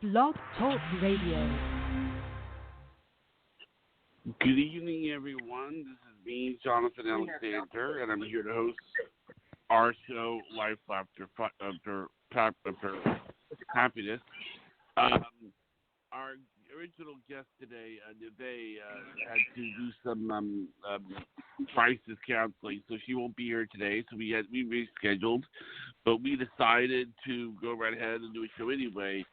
Blog Talk Radio. Good evening, everyone. This is me, Jonathan Alexander, and I'm here to host our show, Life After Happiness. Our original guest today, Neve, had to do some crisis counseling, so she won't be here today. So we rescheduled, but we decided to go right ahead and do a show anyway.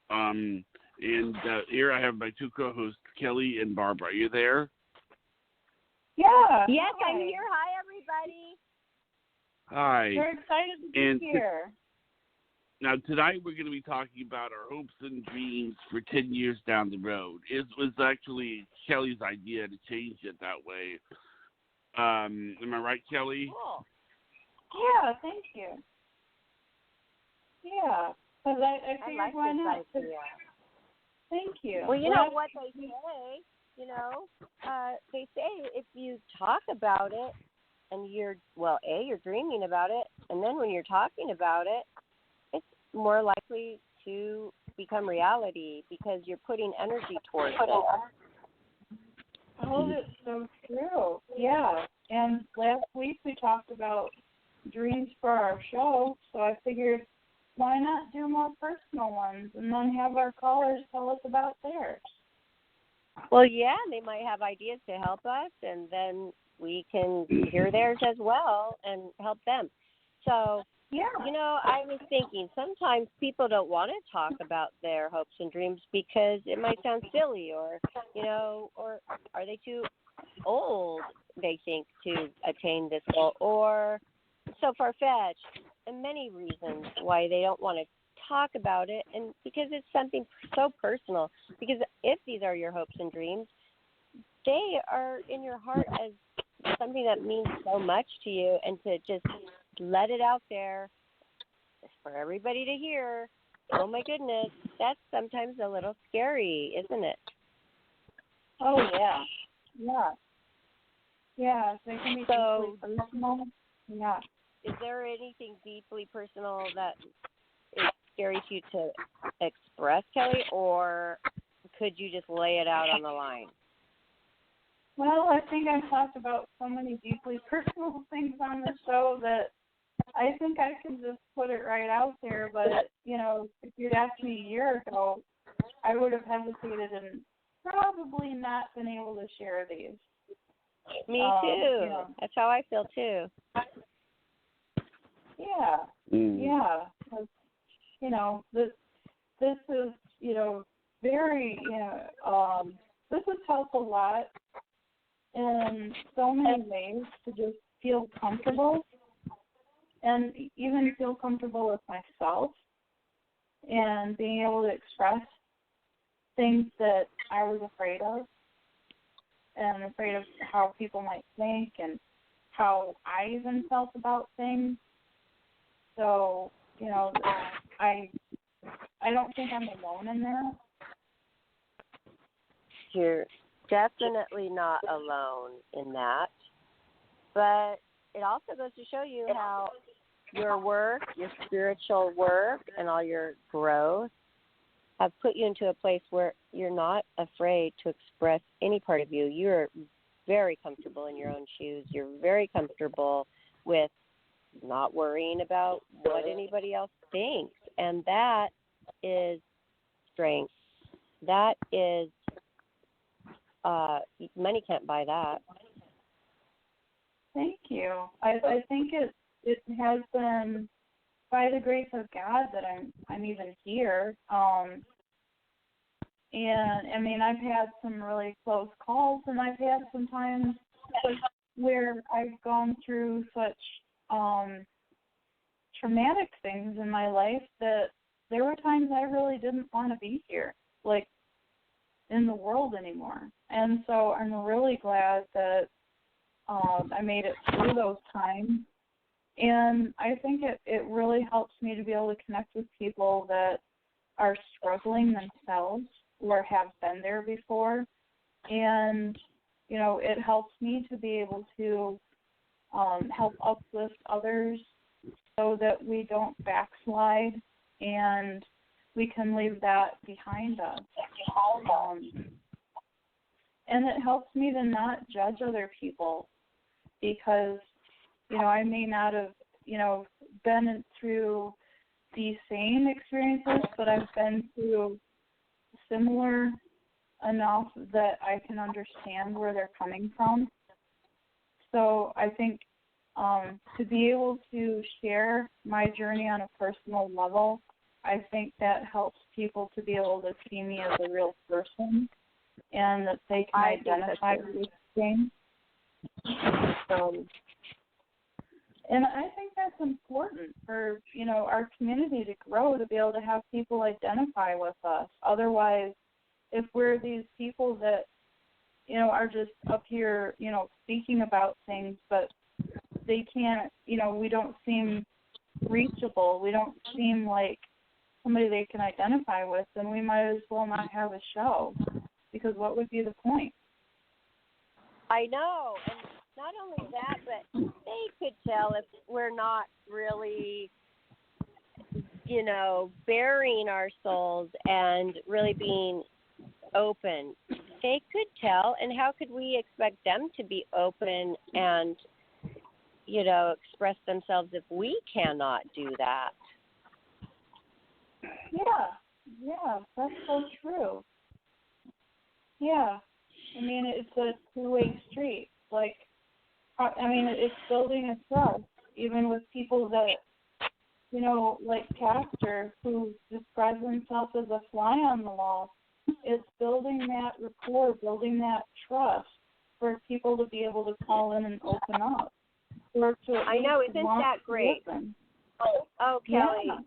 And here I have my two co-hosts, Kelly and Barbara. Are you there? Yeah. Yes, hi. I'm here. Hi, everybody. Hi. We're excited to be here. Now, tonight we're going to be talking about our hopes and dreams for 10 years down the road. It was actually Kelly's idea to change it that way. Am I right, Kelly? Cool. Yeah, thank you. Yeah, because I figured like why this not? idea. Thank you. Well, you know what they say, they say if you talk about it and you're dreaming about it, and then when you're talking about it, it's more likely to become reality because you're putting energy towards it. Oh, that's so true. Yeah, and last week we talked about dreams for our show, so I figured why not do more personal ones and then have our callers tell us about theirs? Well, yeah, they might have ideas to help us, and then we can hear theirs as well and help them. So, yeah. I was thinking sometimes people don't want to talk about their hopes and dreams because it might sound silly or are they too old, they think, to attain this goal, or so far-fetched, and many reasons why they don't want to talk about it, and because it's something so personal. Because if these are your hopes and dreams, they are in your heart as something that means so much to you, and to just let it out there for everybody to hear, oh my goodness, that's sometimes a little scary, isn't it? Oh, yeah. Yeah. Yeah, they can be deeply personal. Yeah. Is there anything deeply personal that is scary to you to express, Kelly, or could you just lay it out on the line? Well, I think I've talked about so many deeply personal things on the show that I think I can just put it right out there. But, if you'd asked me a year ago, I would have hesitated and probably not been able to share these. Me too. That's how I feel too. Yeah. Yeah. This is, very, this has helped a lot in so many ways to just feel comfortable and even feel comfortable with myself and being able to express things that I was afraid of and afraid of how people might think and how I even felt about things. So, I don't think I'm alone in that. You're definitely not alone in that. But it also goes to show you how your work, your spiritual work, and all your growth have put you into a place where you're not afraid to express any part of you. You're very comfortable in your own shoes. You're very comfortable with not worrying about what anybody else thinks. And that is strength. That is, money can't buy that. Thank you. I think it has been by the grace of God that I'm even here. And I mean, I've had some really close calls, and I've had some times where I've gone through such traumatic things in my life that there were times I really didn't want to be here, like in the world anymore. And so I'm really glad that I made it through those times. And I think it really helps me to be able to connect with people that are struggling themselves or have been there before. And, it helps me to be able to help uplift others so that we don't backslide and we can leave that behind us. And it helps me to not judge other people because, I may not have, been through the same experiences, but I've been through similar enough that I can understand where they're coming from. So I think to be able to share my journey on a personal level, I think that helps people to be able to see me as a real person and that they can identify with things. And I think that's important for, our community to grow, to be able to have people identify with us. Otherwise, if we're these people that, are just up here, speaking about things, but they can't, we don't seem reachable, we don't seem like somebody they can identify with, then we might as well not have a show, because what would be the point? I know, and not only that, but they could tell if we're not really, baring our souls and really being open. They could tell, and how could we expect them to be open and, express themselves if we cannot do that? Yeah, that's so true. Yeah, it's a two-way street. It's building a trust, even with people that, like Pastor, who describes himself as a fly on the wall. It's building that rapport, building that trust for people to be able to call in and open up. I know, isn't that great? Oh, Kelly. Yeah.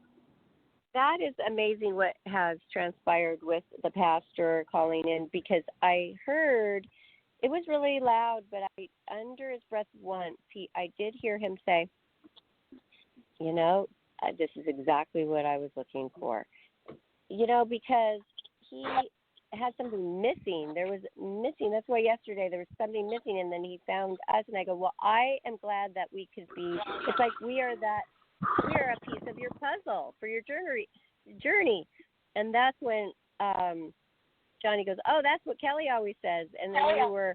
That is amazing what has transpired with the pastor calling in, because I heard it was really loud, but under his breath once, I did hear him say, this is exactly what I was looking for. Because he had something missing. There was missing. That's why yesterday there was something missing, and then he found us, and I go, well, I am glad that we could be. It's like we are a piece of your puzzle for your journey. And that's when Johnny goes, oh, that's what Kelly always says. And then we were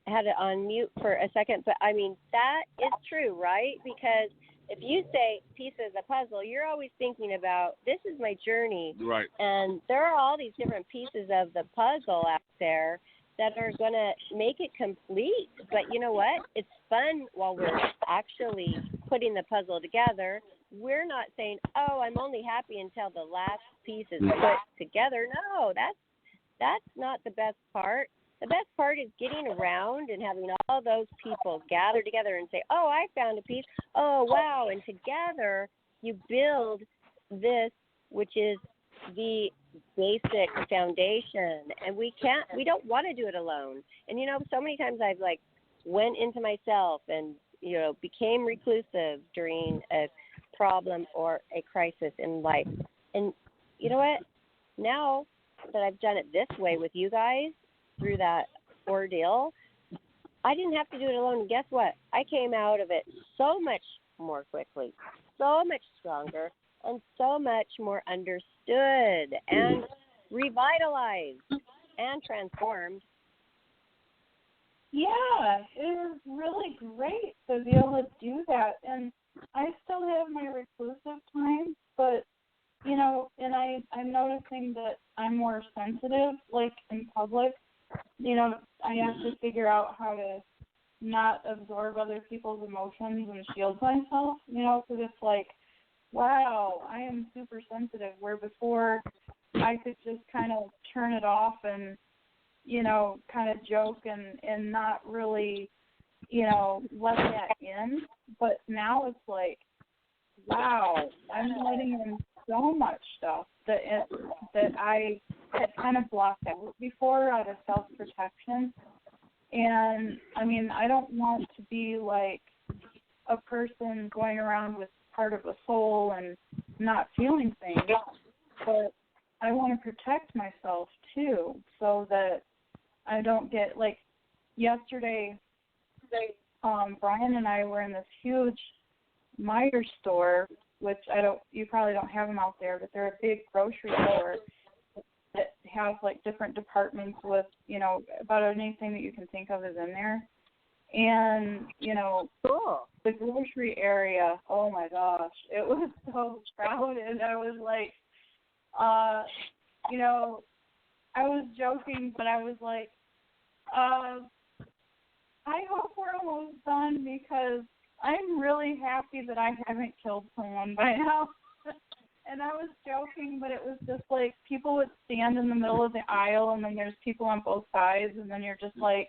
had it on mute for a second. But, that is true, right? Because if you say piece of the puzzle, you're always thinking about, this is my journey. Right. And there are all these different pieces of the puzzle out there that are going to make it complete. But you know what? It's fun while we're actually putting the puzzle together. We're not saying, oh, I'm only happy until the last piece is put together. No, that's not the best part. The best part is getting around and having all those people gather together and say, oh, I found a piece. Oh, wow. And together you build this, which is the basic foundation. And we don't want to do it alone. And, so many times I've went into myself and, became reclusive during a problem or a crisis in life. And you know what? Now that I've done it this way with you guys through that ordeal, I didn't have to do it alone. And guess what? I came out of it so much more quickly, so much stronger, and so much more understood and revitalized and transformed. Yeah, it is really great to be able to do that. And I still have my reclusive times, but, and I'm noticing that I'm more sensitive, in public. I have to figure out how to not absorb other people's emotions and shield myself, because it's wow, I am super sensitive, where before I could just kind of turn it off and, kind of joke and not really, let that in. But now it's wow, I'm letting in so much stuff that I had kind of blocked out before out of self-protection. And, I don't want to be a person going around with part of a soul and not feeling things, but I want to protect myself, too, so that I don't get, yesterday, Brian and I were in this huge Meijer store, which you probably don't have them out there, but they're a big grocery store that has like different departments with, about anything that you can think of is in there. And, Cool. the grocery area, oh my gosh, it was so crowded. I was like, I was joking, but I was like, I hope we're almost done because I'm really happy that I haven't killed someone by now. And I was joking, but it was just like people would stand in the middle of the aisle, and then there's people on both sides, and then you're just like,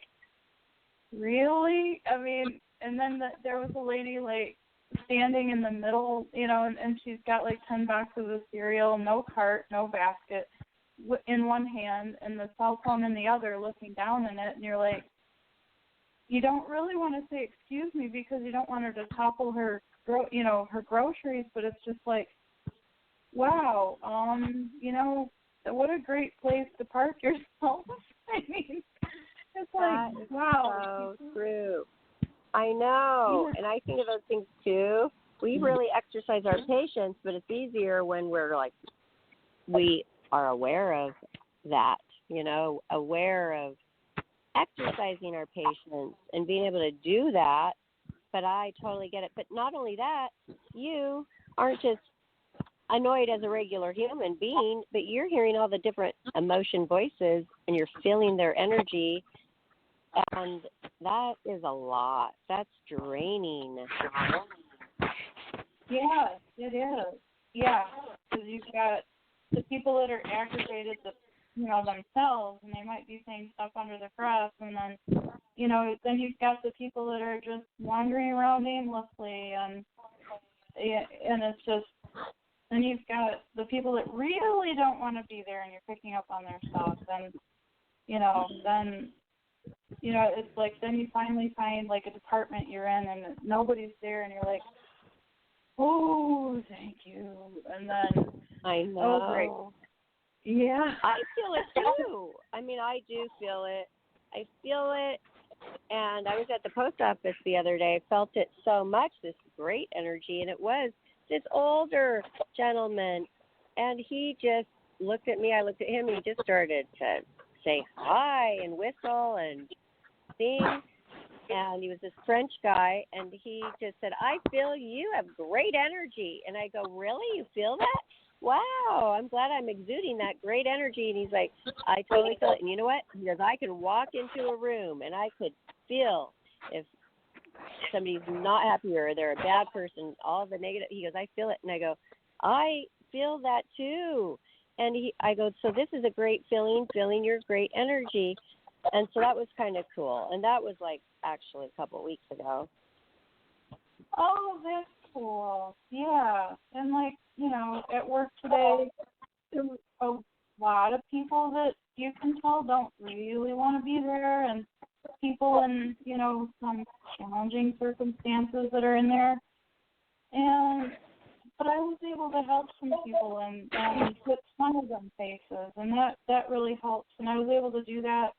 really? I mean, and then there was a lady like standing in the middle, and she's got like 10 boxes of cereal, no cart, no basket, in one hand, and the cell phone in the other, looking down in it, and you're like, you don't really want to say excuse me because you don't want her to topple her, her groceries, but it's just like, wow, what a great place to park yourself. I mean, it's like, wow. So true. I know, and I think of those things too. We really exercise our patience, but it's easier when we are aware of that, aware of exercising our patience and being able to do that. But I totally get it. But not only that, you aren't just annoyed as a regular human being, but you're hearing all the different emotion voices and you're feeling their energy, and that is a lot. That's draining. Yeah, it is. Yeah, because you've got the people that are aggravated, themselves, and they might be saying stuff under their breath, and then, then you've got the people that are just wandering around aimlessly, and it's just. Then you've got the people that really don't want to be there, and you're picking up on their stuff. And, then, it's like then you finally find, like, a department you're in, and nobody's there, and you're like, oh, thank you. And then, I know. Oh, great. Yeah. I feel it, too. I mean, I do feel it. I feel it. And I was at the post office the other day. I felt it so much, this great energy, and it was this older gentleman, and he just looked at me. I looked at him, and he just started to say hi and whistle and sing, and he was this French guy, and he just said, I feel you have great energy. And I go, really? You feel that? Wow, I'm glad I'm exuding that great energy. And he's like, I totally feel it. And you know what? He goes, I can walk into a room, and I could feel if somebody's not happy or they're a bad person, all the negative. He goes, I feel it. And I go, I feel that too. And I go, so this is a great feeling your great energy. And so that was kind of cool. And that was like actually a couple of weeks ago. Oh, that's cool. Yeah. And like, at work today, there was a lot of people that you can tell don't really want to be there, and people in, some challenging circumstances that are in there. But I was able to help some people and put smiles on faces, and that really helps. And I was able to do that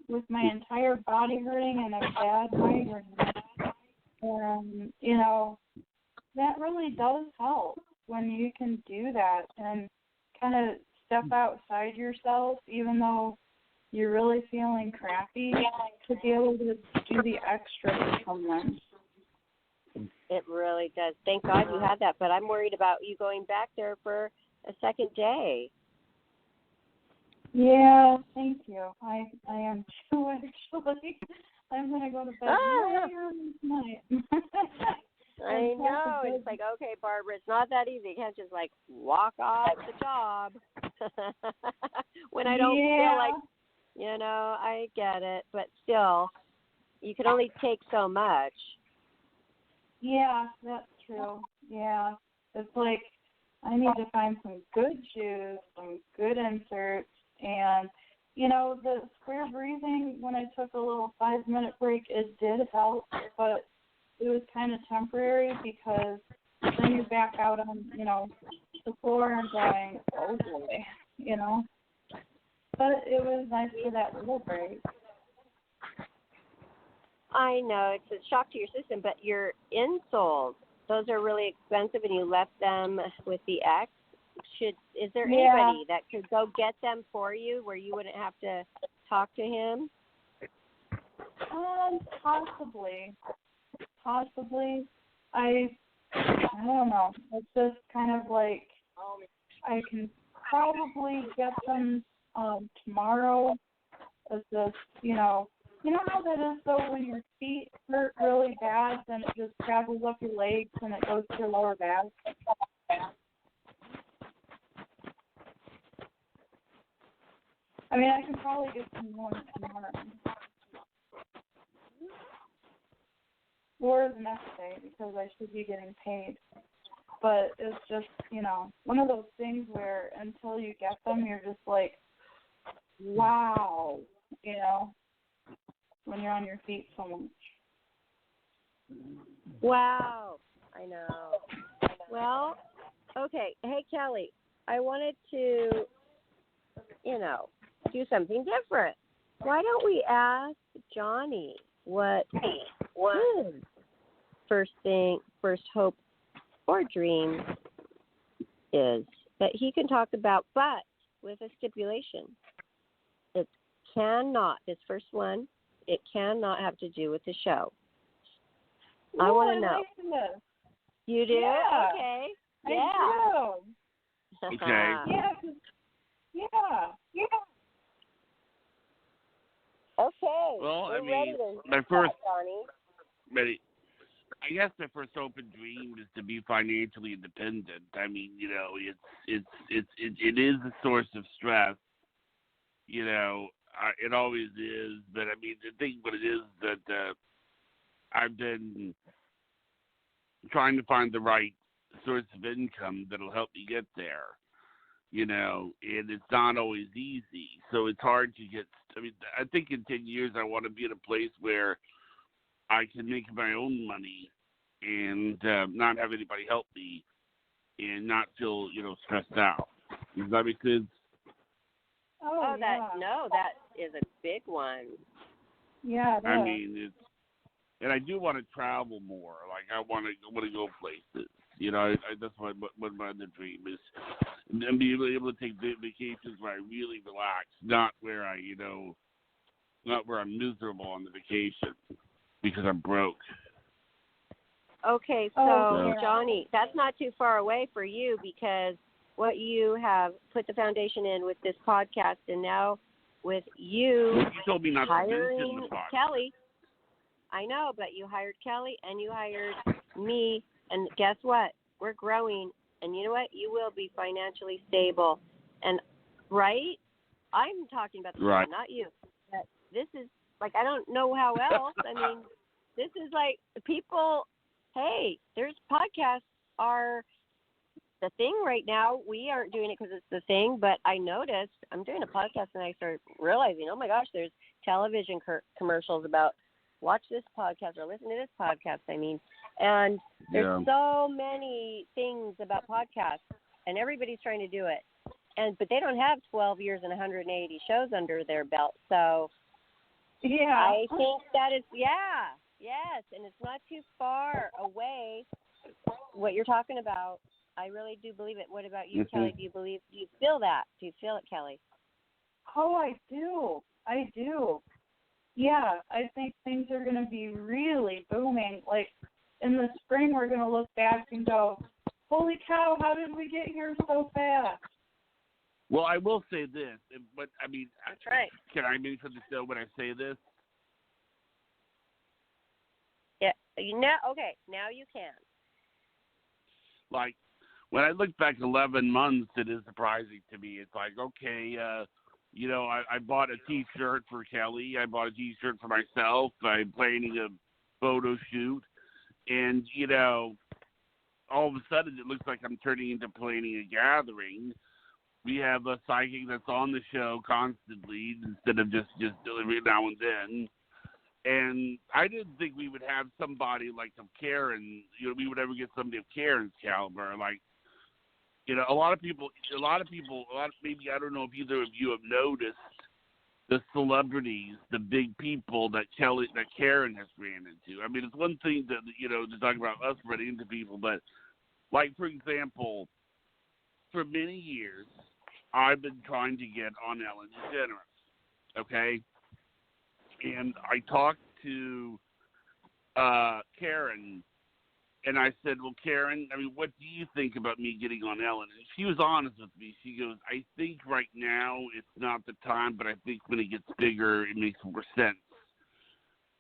with my entire body hurting and a bad migraine. And, that really does help when you can do that and kind of step outside yourself, even though you're really feeling crappy, to be able to do the extra for someone. It really does. Thank God you had that, but I'm worried about you going back there for a second day. Yeah, thank you. I am too, actually. I'm going to go to bed tonight. I know. It's like, okay, Barbara, it's not that easy. You can't just, like, walk off the job when I don't feel like, I get it. But still, you can only take so much. Yeah, that's true. Yeah. It's like I need to find some good shoes, some good inserts, and, the square breathing, when I took a little 5-minute break, it did help, but it was kind of temporary because then you're back out on, the floor and going, oh boy, But it was nice for that little break. I know, it's a shock to your system, but your insoles, those are really expensive and you left them with the ex, is there Yeah. anybody that could go get them for you where you wouldn't have to talk to him? Possibly. I don't know. It's just kind of like I can probably get them tomorrow. It's just, you know how that is though when your feet hurt really bad, then it just travels up your legs and it goes to your lower back. I mean, I can probably get some more tomorrow. Or the next day because I should be getting paid. But it's just, one of those things where until you get them, you're just like, wow, when you're on your feet so much. Wow. I know. Well, okay. Hey, Kelly, I wanted to, do something different. Why don't we ask Johnny what his first hope or dream is that he can talk about, but with a stipulation. It cannot, this first one, it cannot have to do with the show. Ooh, I want to know. Like this. You do? Yeah. Okay. I Yeah. do. Okay. Yeah. Okay. Well, We're I mean, ready to my hear first, that, Johnny. I guess my first open dream is to be financially independent. I mean, it is a source of stress. It always is. But I mean, the thing, what it is that I've been trying to find the right source of income that'll help me get there. And it's not always easy. So it's hard to get. I mean, I think in 10 years I want to be in a place where I can make my own money and not have anybody help me and not feel, stressed out. Does that make sense? Oh, yeah. That is a big one. Yeah, it I is. mean, and I do want to travel more. Like I want to go places. That's what my other dream is, and be able to take vacations where I really relax, not where not where I'm miserable on the vacation because I'm broke. Okay, so Oh, yeah. Johnny, that's not too far away for you because what you have put the foundation in with this podcast, and now with you You told me not to mention hiring the podcast. Kelly. I know, but you hired Kelly and you hired me, and guess what? We're growing, and you know what? You will be financially stable, and right? I'm talking about the Right. show, not you. But this is like I don't know how else. I mean, this is like people. Hey, there's podcasts are the thing right now. We aren't doing it because it's the thing, but I noticed I'm doing a podcast and I started realizing, oh my gosh, there's television commercials about watch this podcast or listen to this podcast. I mean, and there's so many things about podcasts, and everybody's trying to do it, but they don't have 12 years and 180 shows under their belt. So Yeah. I think that is yes, and it's not too far away. What you're talking about, I really do believe it. What about you, Mhm. Kelly? Do you feel that? Do you feel it, Kelly? Oh, I do. Yeah, I think things are going to be really booming. Like, in the spring, we're going to look back and go, holy cow, how did we get here so fast? Well, I will say this, but I mean, That's right. Can I mention the show when I say this? Yeah. Okay. Now you can. Like, when I look back 11 months, it is surprising to me. It's like, okay, I bought a T-shirt for Kelly. I bought a T-shirt for myself. I'm planning a photo shoot. And, all of a sudden it looks like I'm turning into planning a gathering. We have a psychic that's on the show constantly instead of just delivering now and then. And I didn't think we would have somebody like of Karen, we would ever get somebody of Karen's caliber. Like, a lot of people, maybe I don't know if either of you have noticed the celebrities, the big people that Karen has ran into. I mean, it's one thing to talk about us running into people, but like, for example, for many years, I've been trying to get on Ellen DeGeneres, okay? And I talked to Karen, and I said, well, Karen, I mean, what do you think about me getting on Ellen? And she was honest with me. She goes, I think right now it's not the time, but I think when it gets bigger, it makes more sense.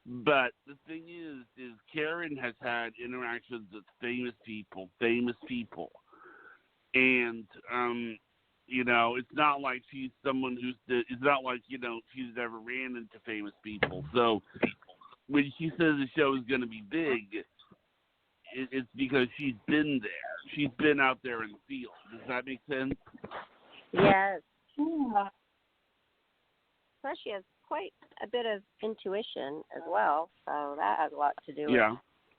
But the thing is Karen has had interactions with famous people. And, it's not like she's someone it's not like, she's never ran into famous people. So when she says the show is going to be big, it's because she's been there. She's been out there in the field. Does that make sense? Yes. Yeah. Plus, she has quite a bit of intuition as well, so that has a lot to do Yeah.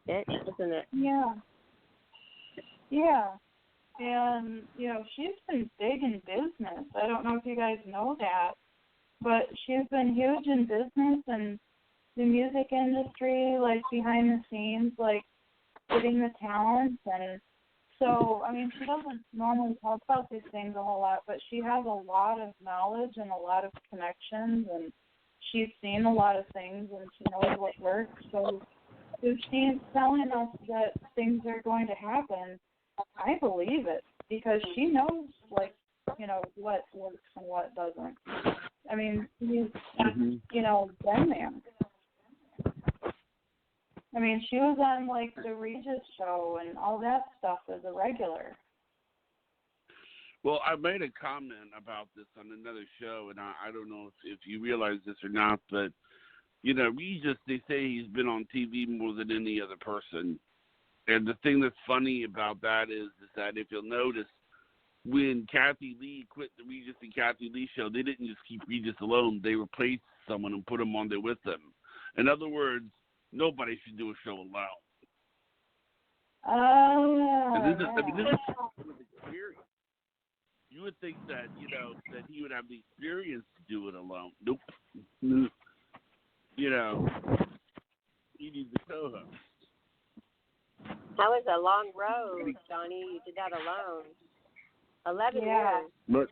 with it, doesn't it? Yeah. Yeah. And, she's been big in business. I don't know if you guys know that, but she's been huge in business and the music industry, like behind the scenes, like getting the talent. And so, I mean, she doesn't normally talk about these things a whole lot, but she has a lot of knowledge and a lot of connections, and she's seen a lot of things, and she knows what works. So if she's telling us that things are going to happen, I believe it, because she knows, like, what works and what doesn't. I mean, she's, been there. I mean, she was on, like, the Regis show and all that stuff as a regular. Well, I made a comment about this on another show, and I don't know if you realize this or not, but, Regis, they say he's been on TV more than any other person. And the thing that's funny about that is that if you'll notice, when Kathy Lee quit the Regis and Kathy Lee show, they didn't just keep Regis alone. They replaced someone and put him on there with them. In other words, nobody should do a show alone. Oh, this is experience. You would think that, that he would have the experience to do it alone. Nope. He needs a co-host. That was a long road, Johnny. You did that alone. 11 years. But,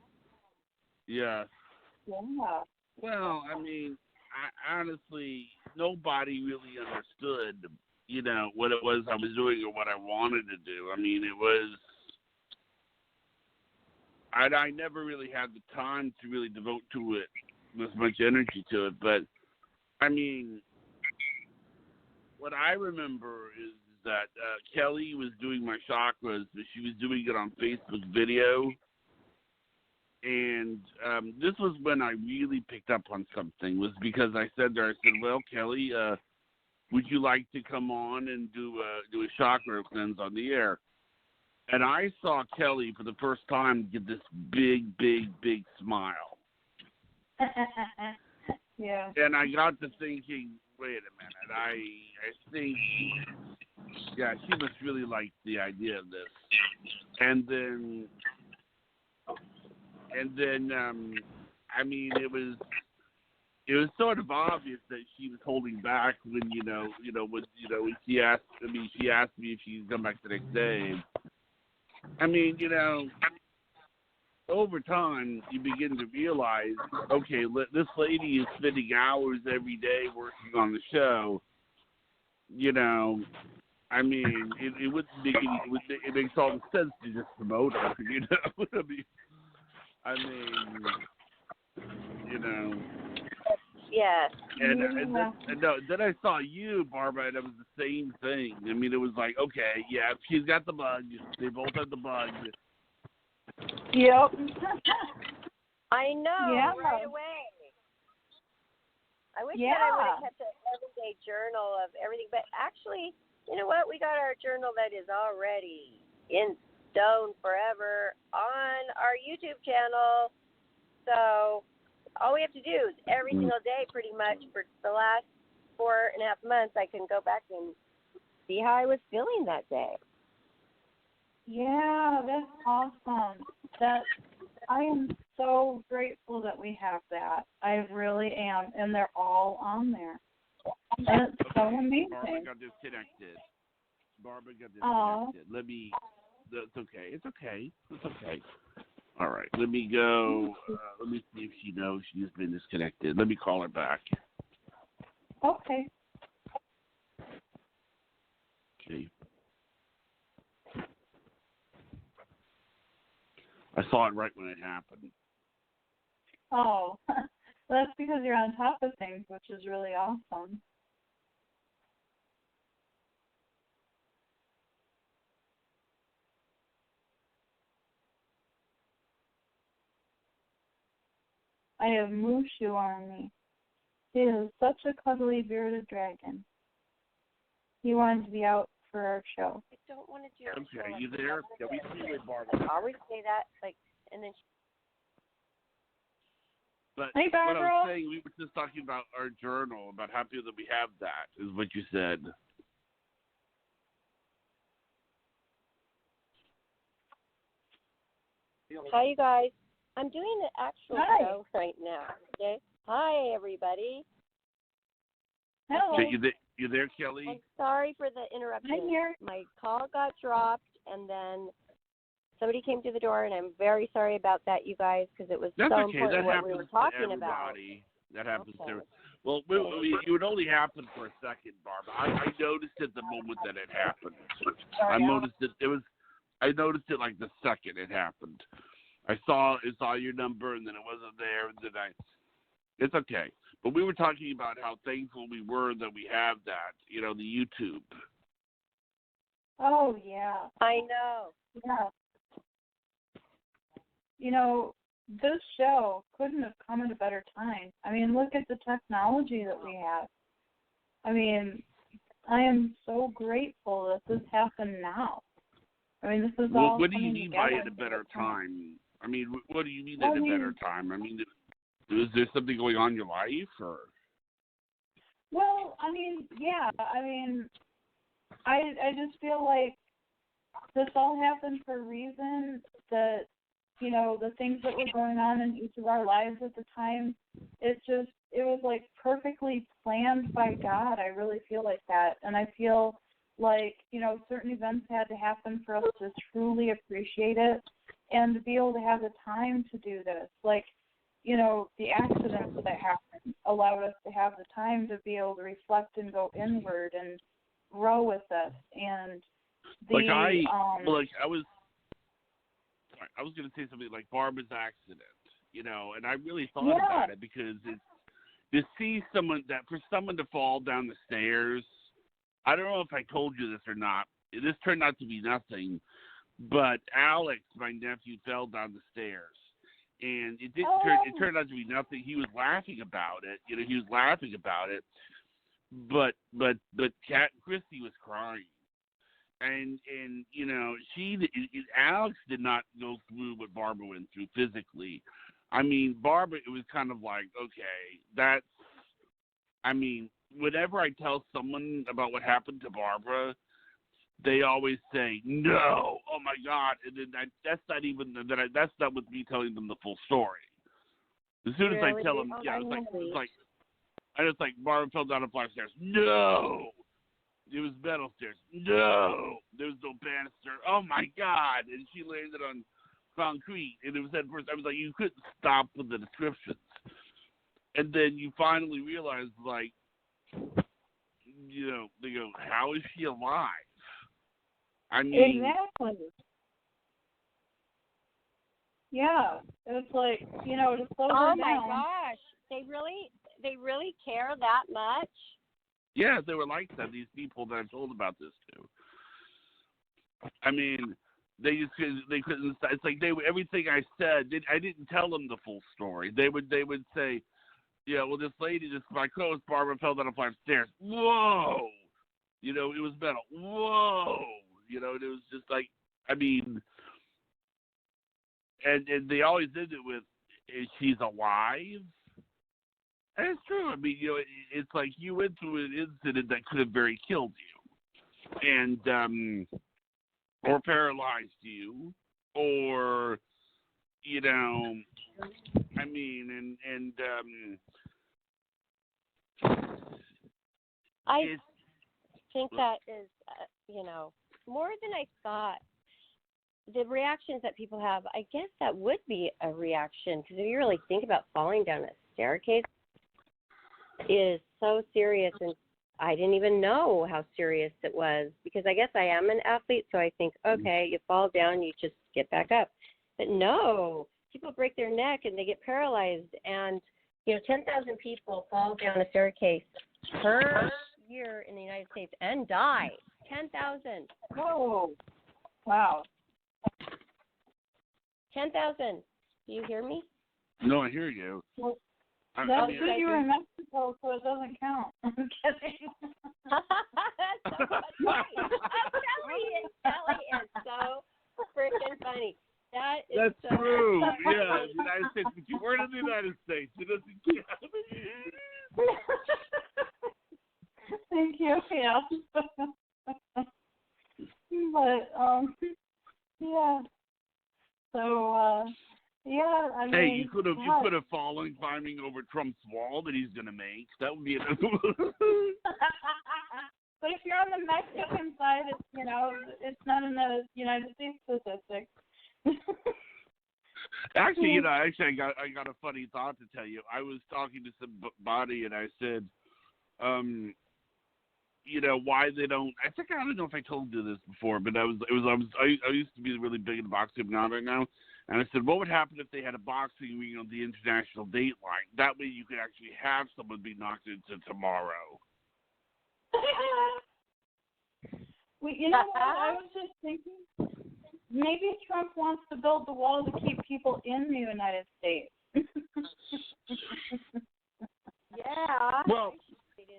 yeah. Yeah. Well, I mean, honestly, nobody really understood, what it was I was doing or what I wanted to do. I mean, it was, I never really had the time to really devote to it this much energy to it. But, I mean, what I remember is that Kelly was doing my chakras, but she was doing it on Facebook video. And this was when I really picked up on something, was because I said, well, Kelly, would you like to come on and do a chakra cleanse on the air? And I saw Kelly for the first time get this big, big, big smile. Yeah. And I got to thinking, wait a minute, I think, yeah, she must really like the idea of this. And then, I mean, it was sort of obvious that she was holding back when, when she asked me if she could come back the next day. I mean, over time, you begin to realize, okay, this lady is spending hours every day working on the show. I mean, it wouldn't make it makes all the sense to just promote her. I mean, Yes. And then I saw you, Barbara, and it was the same thing. I mean, it was like, okay, yeah, she's got the bug. They both have the bug. Yep. I know, Yeah. right away. I wish Yeah. that I would have kept an everyday journal of everything. But actually, you know what? We got our journal that is already in stone forever on our YouTube channel. So all we have to do is every single day, pretty much, for the last 4.5 months, I can go back and see how I was feeling that day. Yeah, that's awesome. I am so grateful that we have that. I really am, and they're all on there. And it's so amazing. Barbara got disconnected. Aw. Let me. That's okay. It's okay. It's okay. All right. Let me go. Let me see if she knows she's been disconnected. Let me call her back. Okay. Okay. I saw it right when it happened. Oh, that's because you're on top of things, which is really awesome. I have Mushu on me. He is such a cuddly bearded dragon. He wanted to be out for our show. I don't want to do it. Okay, you there? Yeah, we see you, Barbara. I always say that, and then But Hey, what I Barbara. was saying, we were just talking about our journal, about how happy that we have that, is what you said. Hi, you guys. I'm doing the actual Hi. show right now. Okay. Hi, everybody. Hello. Okay, you there, Kelly? I'm sorry for the interruption. I'm here. My call got dropped, and then somebody came to the door, and I'm very sorry about that, you guys, because it was That's so okay. important That what happens we were talking to about. everybody. That happens Okay. to. Well, it would only happen for a second, Barbara. I noticed it the moment that it happened. I noticed it. I noticed it like the second it happened. I saw your number, and then it wasn't there, and then It's okay. But we were talking about how thankful we were that we have that. You know, the YouTube. Oh, yeah. I know. Yeah. You know, this show couldn't have come at a better time. I mean, look at the technology that we have. I mean, I am so grateful that this happened now. I mean, this is all What do you coming mean by together at a for better this time. time? I mean, what do you mean Well, at I a mean- better time? I mean, is there something going on in your life, or? Well, I mean, yeah. I mean, I just feel like this all happened for a reason. That, you know, the things that were going on in each of our lives at the time, it was like perfectly planned by God. I really feel like that, and I feel like, you know, certain events had to happen for us to truly appreciate it and to be able to have the time to do this. Like, you know, the accidents that happened allowed us to have the time to be able to reflect and go inward and grow with this. And I was going to say something like Barbara's accident, you know, and I really thought about it because it's to see someone for someone to fall down the stairs. I don't know if I told you this or not. This turned out to be nothing, but Alex, my nephew, fell down the stairs. And it turned out to be nothing. He was laughing about it. You know, but Kat Christy was crying. And you know, Alex did not go through what Barbara went through physically. I mean, Barbara, it was kind of like, okay, whenever I tell someone about what happened to Barbara, they always say, no, oh my God. And then that's not with me telling them the full story. As soon as I tell them, it's like Barbara fell down a flight of stairs. No! It was metal stairs. No! There was no banister. Oh my God! And she landed on concrete. And it was at first, I was like, you couldn't stop with the descriptions. And then you finally realize, like, you know, they go, how is she alive? I mean, exactly. Yeah, it's like, you know, to slow her down. Oh my gosh, they really care that much? Yeah, they were like that. These people that I told about this to. I mean, they couldn't. It's like everything I said. I didn't tell them the full story. They would say, yeah, well, my co-host Barbara fell down a flight of stairs. Whoa, you know, it was metal. Whoa. You know, it was just like, I mean, and they always did it with, is she's alive? And it's true. I mean, you know, it's like you went through an incident that could have very killed you, and or paralyzed you, or you know, I mean, I it's think that is, more than I thought. The reactions that people have, I guess that would be a reaction, because if you really think about falling down a staircase, it is so serious, and I didn't even know how serious it was, because I guess I am an athlete, so I think, okay, you fall down, you just get back up. But no, people break their neck and they get paralyzed, and 10,000 people fall down a staircase per year in the United States and die. 10,000. Oh, wow. 10,000. Do you hear me? no, I hear you. Well, I that's mean, good you were in Mexico, so it doesn't count. I'm kidding. That's so funny. Kelly is so freaking funny. That's so true. funny. Yeah, the United States, but you weren't in the United States. It doesn't count. Thank you. Yeah. But yeah. So yeah, I mean. Hey, you could have fallen climbing over Trump's wall that he's gonna make. That would be another one. But if you're on the Mexican side, it's not in the United States statistics. Actually, I got a funny thought to tell you. I was talking to somebody and I said, why they don't. I don't know if I told you this before, but I used to be really big into boxing, not right now. And I said, what would happen if they had a boxing ring on the international date line? That way, you could actually have someone be knocked into tomorrow. Well, you know what? I was just thinking, maybe Trump wants to build the wall to keep people in the United States. Yeah. Well,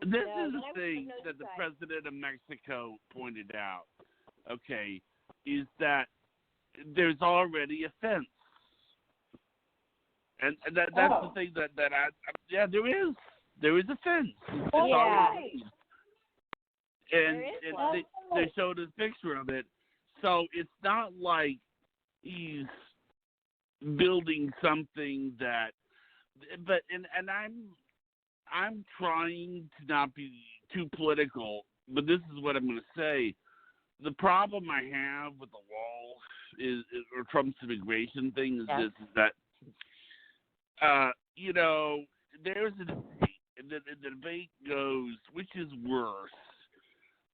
this is the thing that the president of Mexico pointed out, okay, is that there's already a fence. And that's the thing that there is. There is a fence. It's already, and they showed a picture of it. So it's not like he's building something that, but I'm trying to not be too political, but this is what I'm going to say. The problem I have with the wall or Trump's immigration thing is this: is that there's a debate, and the debate goes, which is worse,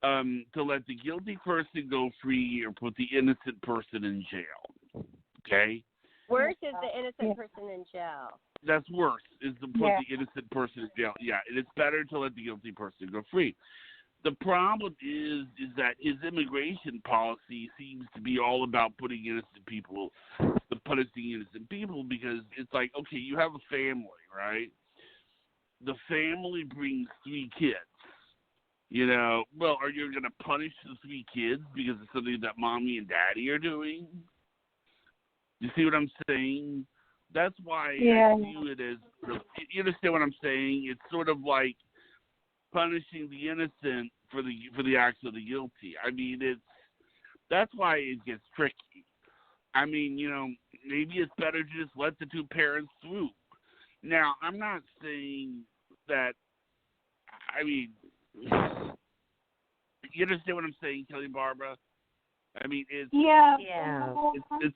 to let the guilty person go free or put the innocent person in jail? Okay. Worse is the innocent person in jail. That's worse, is to put the innocent person in jail. Yeah, and it's better to let the guilty person go free. The problem is that his immigration policy seems to be all about punishing innocent people, because it's like, okay, you have a family, right? The family brings 3 kids. Well, are you going to punish the 3 kids because of something that mommy and daddy are doing? You see what I'm saying? That's why I view it as, you understand what I'm saying? It's sort of like punishing the innocent for the acts of the guilty. I mean, that's why it gets tricky. I mean, maybe it's better to just let the 2 parents through. Now, I'm not saying that, I mean, you understand what I'm saying, Kelly Barbara? I mean, it's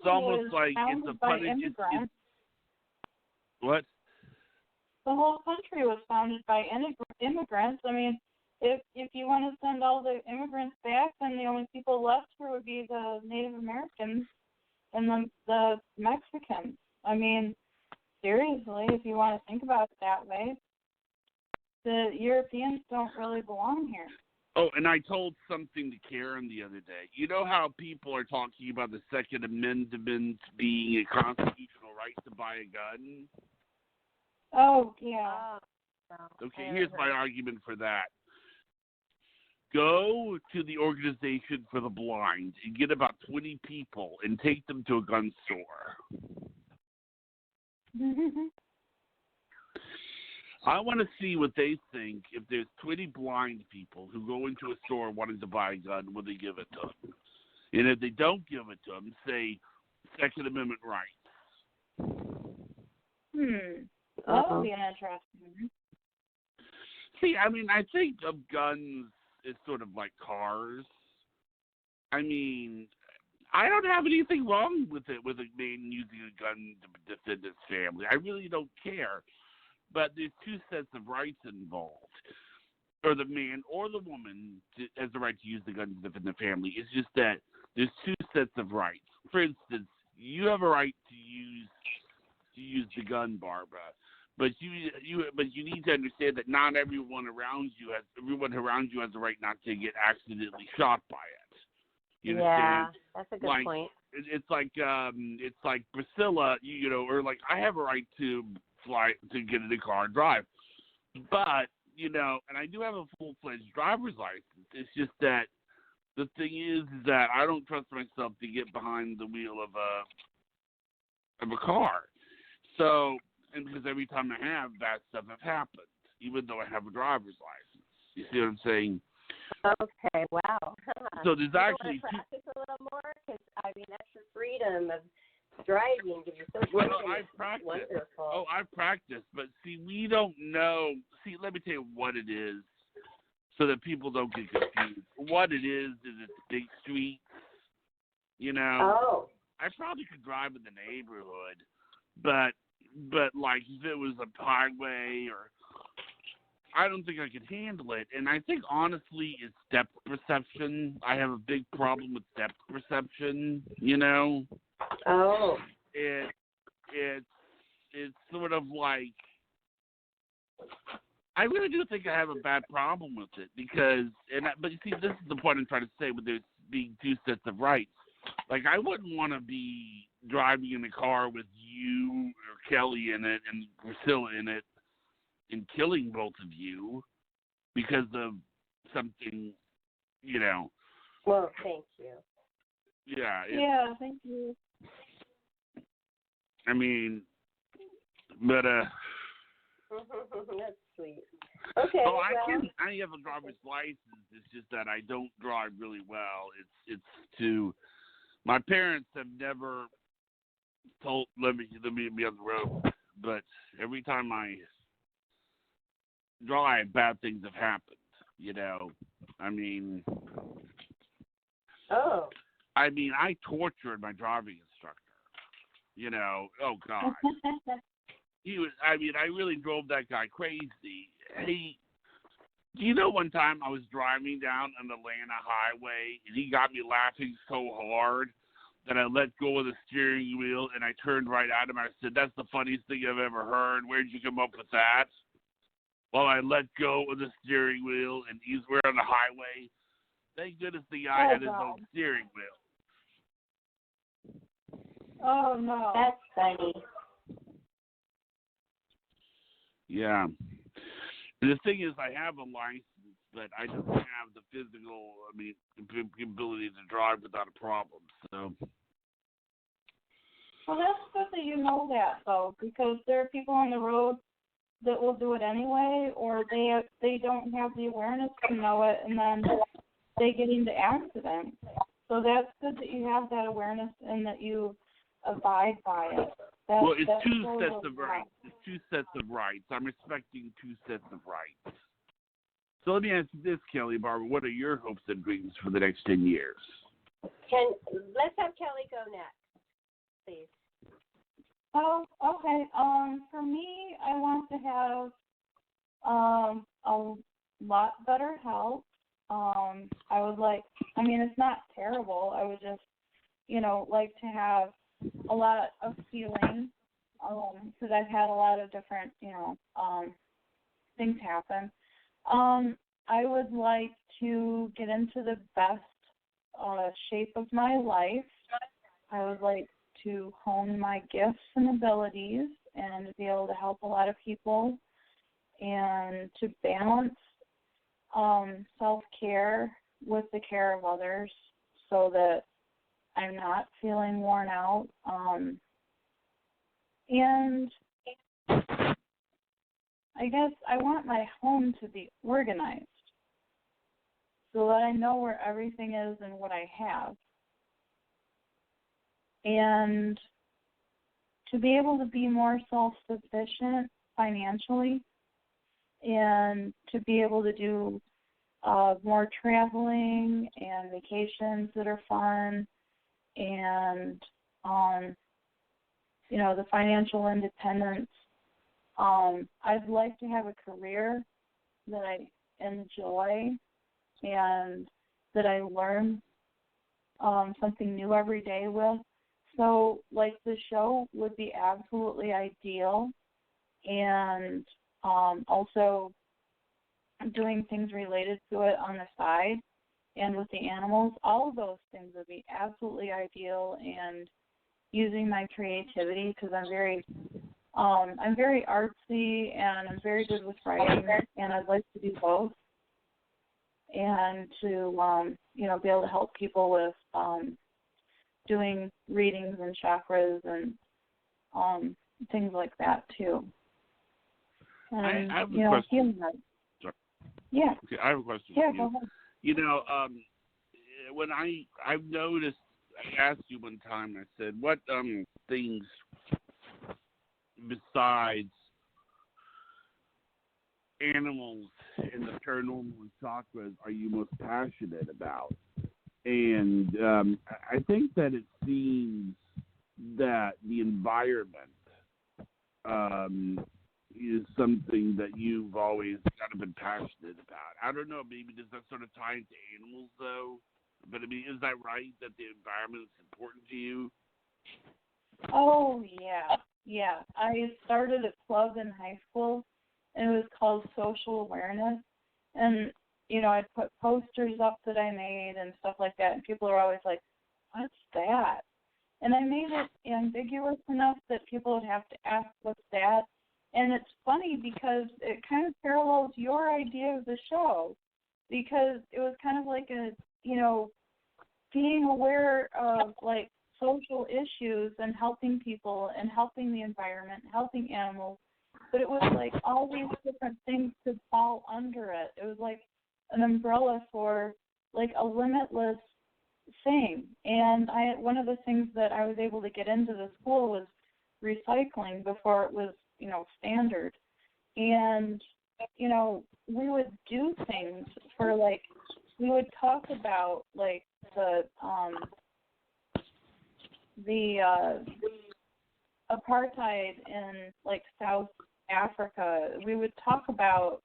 almost like it's a punishment. What? The whole country was founded by immigrants. I mean, if you want to send all the immigrants back, then the only people left here would be the Native Americans and the Mexicans. I mean, seriously, if you want to think about it that way, the Europeans don't really belong here. Oh, and I told something to Karen the other day. You know how people are talking about the Second Amendment being a constitutional right to buy a gun? Oh, yeah. Okay, here's my argument for that. Go to the Organization for the Blind and get about 20 people and take them to a gun store. I want to see what they think if there's 20 blind people who go into a store wanting to buy a gun, will they give it to them? And if they don't give it to them, say Second Amendment rights. That would be an interesting one. See, I mean, I think of guns as sort of like cars. I mean, I don't have anything wrong with it, with a man using a gun to defend his family. I really don't care. But there's two sets of rights involved. Or the man or the woman has the right to use the gun to defend the family. It's just that there's two sets of rights. For instance, you have a right to use the gun, Barbara. But you need to understand that not everyone around you has the right not to get accidentally shot by it. You yeah, understand? that's a good point. It's like Priscilla, or like I have a right to fly, to get in a car and drive, but and I do have a full-fledged driver's license. It's just that the thing is that I don't trust myself to get behind the wheel of a car. So, and because every time I have, bad stuff has happened, even though I have a driver's license. You see what I'm saying? Okay, wow. So there's actually you want to practice a little more? Because, I mean, that's the freedom of driving gives you so much. Well, I've practiced. Wonderful. Oh, I've practiced, but see, we don't know. See, let me tell you what it is, so that people don't get confused. What it is it's big streets. Oh. I probably could drive in the neighborhood, but like if it was a highway or, I don't think I could handle it. And I think honestly, it's depth perception. I have a big problem with depth perception. Oh. It's sort of like, I really do think I have a bad problem with it because, but you see, this is the point I'm trying to say with there being two sets of rights. Like, I wouldn't want to be driving in a car with you or Kelly in it and Priscilla in it and killing both of you because of something, Well, thank you. Yeah. Yeah, thank you. I mean, but that's sweet. Okay. Oh, I have a driver's license. It's just that I don't drive really well. It's to my parents have never let me be on the road, but every time I drive, bad things have happened. I mean. Oh. I mean, I tortured my driving instructor. Oh God. I really drove that guy crazy. One time I was driving down an Atlanta highway and he got me laughing so hard that I let go of the steering wheel and I turned right at him. I said, "That's the funniest thing I've ever heard. Where'd you come up with that?" Well, I let go of the steering wheel and we're on the highway. Thank goodness the guy had his own steering wheel. Oh, no. That's funny. Yeah. And the thing is, I have a license, but I don't have the physical, ability to drive without a problem. So. Well, that's good that you know that, though, because there are people on the road that will do it anyway, or they don't have the awareness to know it, and then they get into accidents. So that's good that you have that awareness and that you abide by it. Well, it's two sets of rights. It's two sets of rights. I'm respecting two sets of rights. So let me ask you this, Kelly, Barbara. What are your hopes and dreams for the next 10 years? Let's have Kelly go next, please. Oh, okay. For me, I want to have a lot better health. I would like, it's not terrible. I would just, like to have a lot of healing, because I've had a lot of different, things happen. I would like to get into the best shape of my life. I would like to hone my gifts and abilities and to be able to help a lot of people and to balance self-care with the care of others so that I'm not feeling worn out. And I guess I want my home to be organized so that I know where everything is and what I have. And to be able to be more self-sufficient financially and to be able to do more traveling and vacations that are fun and, the financial independence. I'd like to have a career that I enjoy and that I learn something new every day with. So, like, the show would be absolutely ideal, and also doing things related to it on the side and with the animals, all of those things would be absolutely ideal, and using my creativity, because I'm very artsy and I'm very good with writing, and I'd like to do both, and to be able to help people with doing readings and chakras and things like that too. And I have a question. healing that. Sorry. Yeah. Okay, I have a question Yeah, for go you. ahead. When I've noticed, I asked you one time, I said, what things besides animals and the paranormal and chakras are you most passionate about? And I think that it seems that the environment is something that you've always kind of been passionate about. I don't know, maybe does that sort of tie into animals, though? But, I mean, is that right, that the environment is important to you? Oh, yeah. Yeah. I started a club in high school, and it was called Social Awareness. And, I'd put posters up that I made and stuff like that, and people are always like, what's that? And I made it ambiguous enough that people would have to ask, what's that? And it's funny because it kind of parallels your idea of the show, because it was kind of like being aware of, like, social issues and helping people and helping the environment, helping animals. But it was like all these different things could fall under it. It was like an umbrella for, like, a limitless thing. And one of the things that I was able to get into the school was recycling before it was, standard. And, we would do things for, like, we would talk about, like, the apartheid in, like, South Africa. We would talk about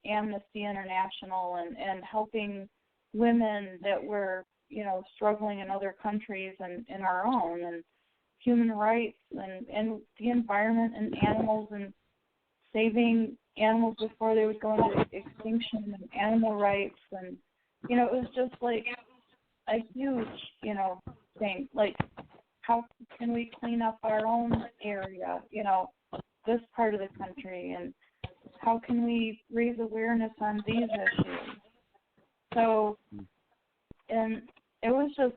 Amnesty International and helping women that were, struggling in other countries and in our own, and human rights and the environment and animals, and saving animals before they would go into extinction, and animal rights. And, it was just like a huge, thing. Like, how can we clean up our own area, this part of the country, and how can we raise awareness on these issues? So, and it was just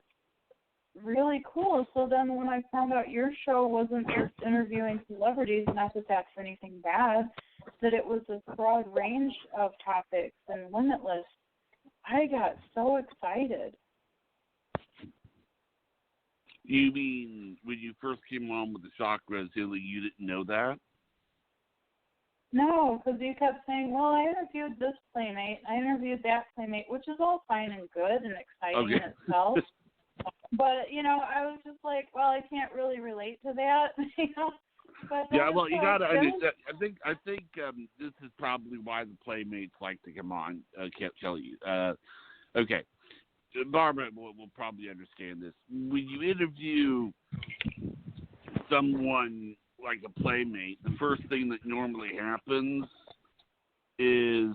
really cool. So then when I found out your show wasn't just interviewing celebrities, not that that's anything bad, that it was a broad range of topics and limitless, I got so excited. You mean when you first came on with the chakras, you didn't know that? No, because you kept saying, well, I interviewed this playmate, I interviewed that playmate, which is all fine and good and exciting in itself. But, I was just like, well, I can't really relate to that, But yeah, well, you got to understand. I think this is probably why the playmates like to come on. Can't tell you. Okay. Barbara will probably understand this. When you interview someone like a playmate, the first thing that normally happens is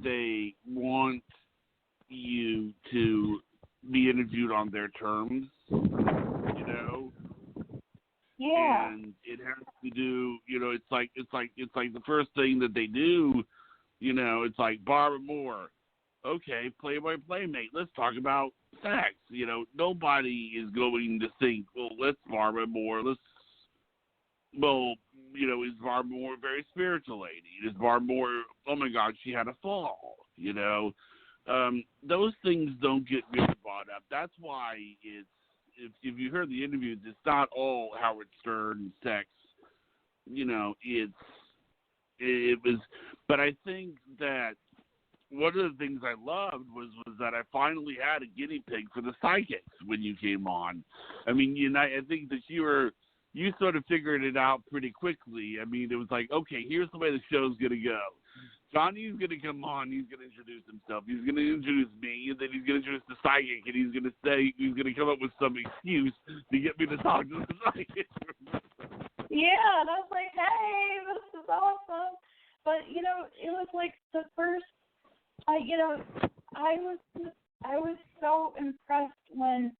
they want you to be interviewed on their terms, Yeah. And it has to do, it's like the first thing that they do, it's like, Barbara Moore, okay, Playboy Playmate, let's talk about sex. Nobody is going to think, well, let's Barbara Moore, is Barbara Moore a very spiritual lady? Is Barbara Moore, oh my God, she had a fall, those things don't get really brought up. That's why if you heard the interviews, it's not all Howard Stern sex. It's it was, but I think that one of the things I loved was that I finally had a guinea pig for the psychics when you came on. I mean, I think that you sort of figured it out pretty quickly. I mean, it was like, okay, here's the way the show's going to go. Johnny's going to come on. He's going to introduce himself. He's going to introduce me, and then he's going to introduce the psychic, and he's going to come up with some excuse to get me to talk to the psychic. Yeah, and I was like, hey, this is awesome. But, you know, it was like the first, I was so impressed when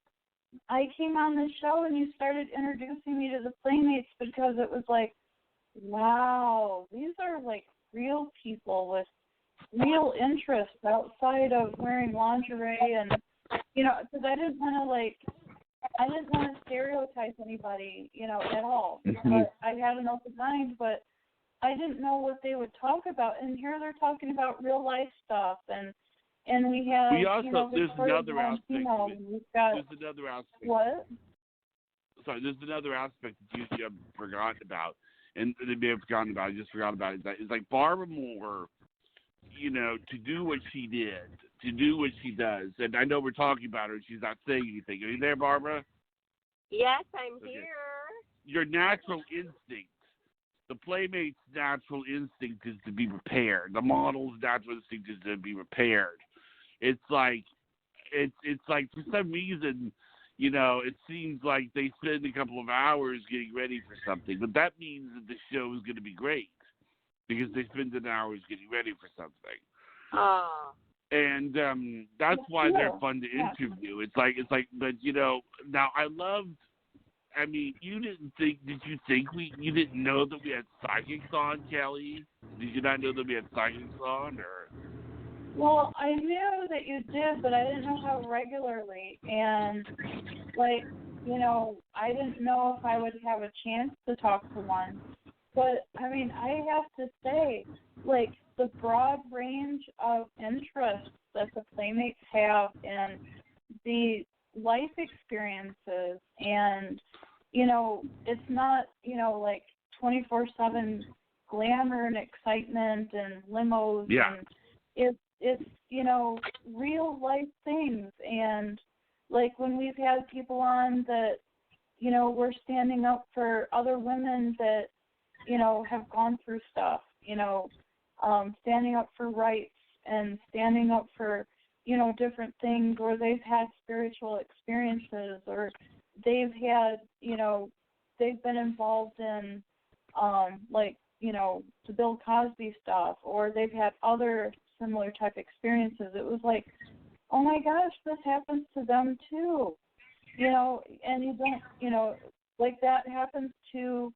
I came on the show and you started introducing me to the Playmates, because it was like, wow, these are like real people with real interests outside of wearing lingerie, and, you know, because I didn't want to stereotype anybody, you know, at all. But I had an open mind, but I didn't know what they would talk about. And here they're talking about real life stuff, and we have, there's another aspect. There's another aspect. What? Sorry, there's another aspect that you have forgotten about, and they may have forgotten about. I just forgot about it. It's like Barbara Moore, you know, to do what she did, to do what she does. And I know we're talking about her. She's not saying anything. Are you there, Barbara? Yes, I'm Okay. here. Your natural instinct, the Playmate's natural instinct is to be prepared. The model's natural instinct is to be prepared. It's like for some reason, you know, it seems like they spend a couple of hours getting ready for something, but that means that the show is going to be great because they spend an hour getting ready for something. Oh. And that's why they're fun to interview. It's like, but you know, now I loved. I mean, you didn't know that we had psychics on, Kelly? Did you not know that we had psychics on, or? Well, I knew that you did, but I didn't know how regularly. And, like, you know, I didn't know if I would have a chance to talk to one. But, I mean, I have to say, like, the broad range of interests that the Playmates have and the life experiences, and, you know, it's not, you know, like 24/7 glamour and excitement and limos. Yeah. And it's, you know, real life things. And, like, when we've had people on that, you know, we're standing up for other women that, you know, have gone through stuff, you know, standing up for rights and standing up for, you know, different things, or they've had spiritual experiences, or they've had, you know, they've been involved in, like, you know, the Bill Cosby stuff, or they've had other similar type experiences. It was like, oh my gosh, this happens to them too, you know, and you don't, you know, like that happens to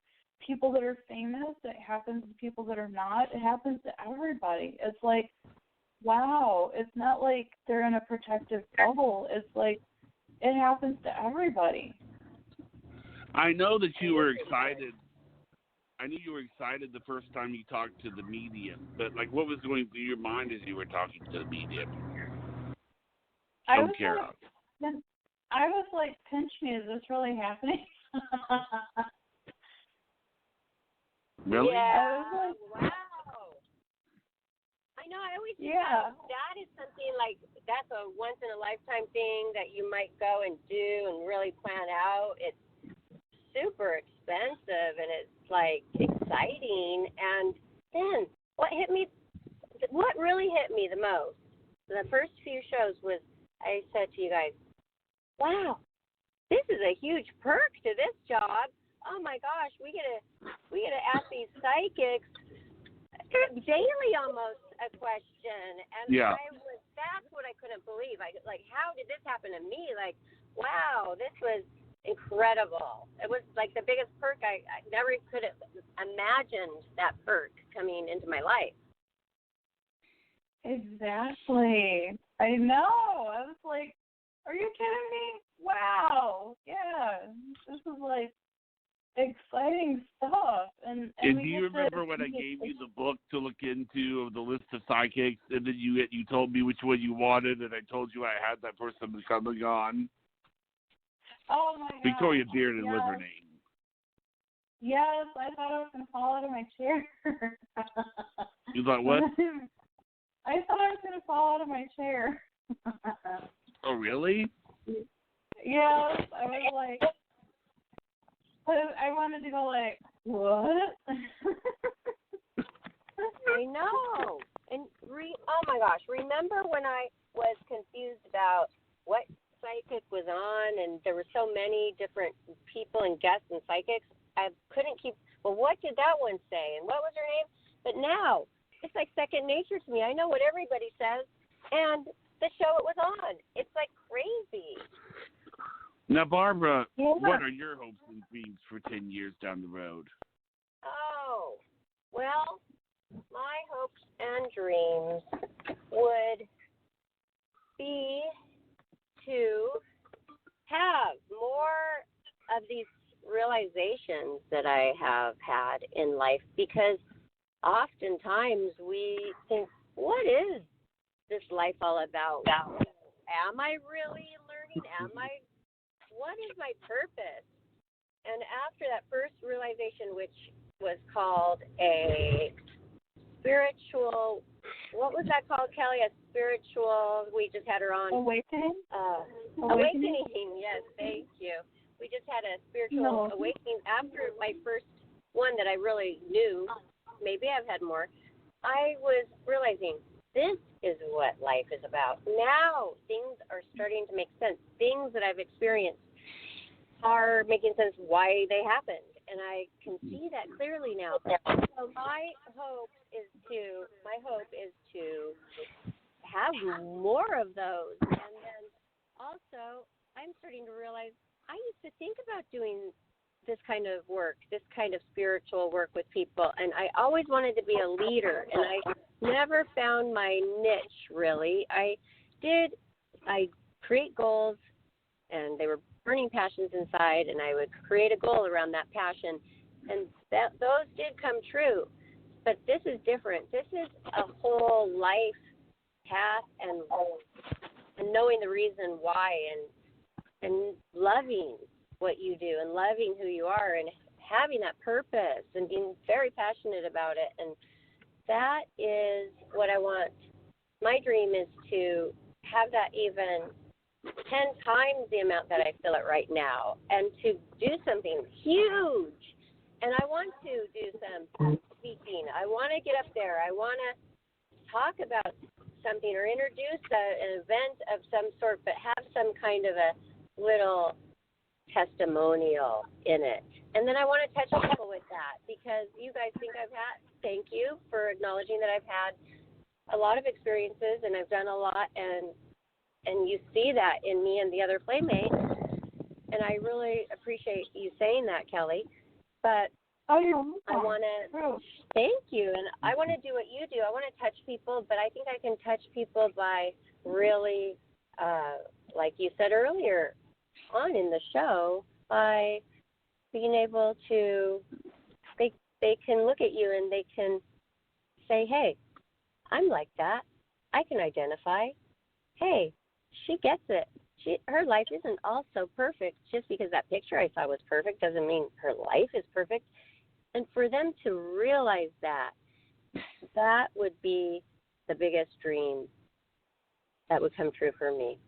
people that are famous, it happens to people that are not, it happens to everybody. It's like, wow, it's not like they're in a protective bubble, it's like it happens to everybody. I know that you were excited. I knew you were excited the first time you talked to the medium, but like, what was going through your mind as you were talking to the medium? I was like, pinch me, is this really happening? Really? Yeah. Wow. I know. I always think that is something like that's a once in a lifetime thing that you might go and do and really plan out. It's super expensive and it's like exciting. And then what really hit me the most, the first few shows was I said to you guys, wow, this is a huge perk to this job. Oh my gosh, we get to ask these psychics daily almost a question, and that's what I couldn't believe. How did this happen to me? Like, wow, this was incredible. It was like the biggest perk. I never could have imagined that perk coming into my life. Exactly. I know. I was like, are you kidding me? Wow. Yeah. This is like exciting stuff. And do you remember when I gave you the book to look into of the list of psychics, and then you told me which one you wanted, and I told you I had that person coming on? Oh my God. Victoria Bearden was her name. Yes, I thought I was going to fall out of my chair. You thought what? I thought I was going to fall out of my chair. Oh, really? Yes, I was like, I wanted to go like, what? I know. And oh my gosh, remember when I was confused about what psychic was on, and there were so many different people and guests and psychics? I couldn't keep, well, what did that one say, and what was her name? But now, it's like second nature to me. I know what everybody says, and the show it was on. It's like crazy. Now, Barbara, Yeah. what are your hopes and dreams for 10 years down the road? Oh, well, my hopes and dreams would be to have more of these realizations that I have had in life, because oftentimes we think, what is this life all about? Am I really learning? What is my purpose? And after that first realization, which was called a spiritual, what was that called, Kelly? A spiritual, we just had her on. Awakening? Awakening, yes, thank you. We just had a spiritual awakening after my first one that I really knew. Maybe I've had more. I was realizing this is what life is about. Now things are starting to make sense. Things that I've experienced are making sense why they happened, and I can see that clearly now. So my hope is to have more of those, and then also I'm starting to realize I used to think about doing this kind of work, this kind of spiritual work with people, and I always wanted to be a leader, and I never found my niche, really. I create goals, and they were burning passions inside, and I would create a goal around that passion, and those did come true. But this is different. This is a whole life path, and knowing the reason why, and loving what you do, and loving who you are, and having that purpose, and being very passionate about it. And that is what I want. My dream is to have that even 10 times the amount that I feel it right now, and to do something huge. And I want to do some speaking. I want to get up there. I want to talk about something or introduce an event of some sort, but have some kind of a little testimonial in it. And then I want to touch people with that, because you guys think thank you for acknowledging that I've had a lot of experiences, and I've done a lot, and you see that in me and the other playmates, and I really appreciate you saying that, Kelly. But I want to thank you, and I want to do what you do. I want to touch people, but I think I can touch people by really, like you said earlier on in the show, by being able to, they can look at you and they can say, hey, I'm like that. I can identify. Hey, she gets it. Her life isn't all so perfect. Just because that picture I saw was perfect doesn't mean her life is perfect. And for them to realize that would be the biggest dream that would come true for me.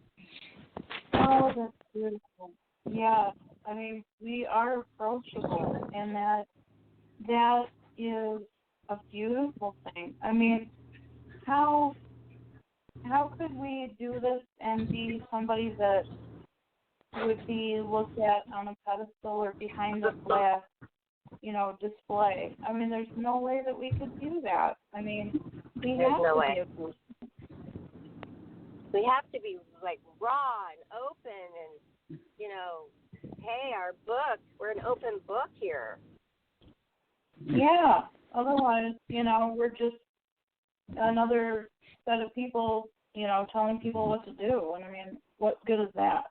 Oh, that's beautiful. Yeah, I mean, we are approachable, and that is a beautiful thing. I mean, how could we do this and be somebody that would be looked at on a pedestal or behind a glass, display? I mean, there's no way that we could do that. I mean, we have to be like raw and open, and hey, our book, we're an open book here. Yeah. Otherwise, we're just another set of people, telling people what to do. And I mean, what good is that?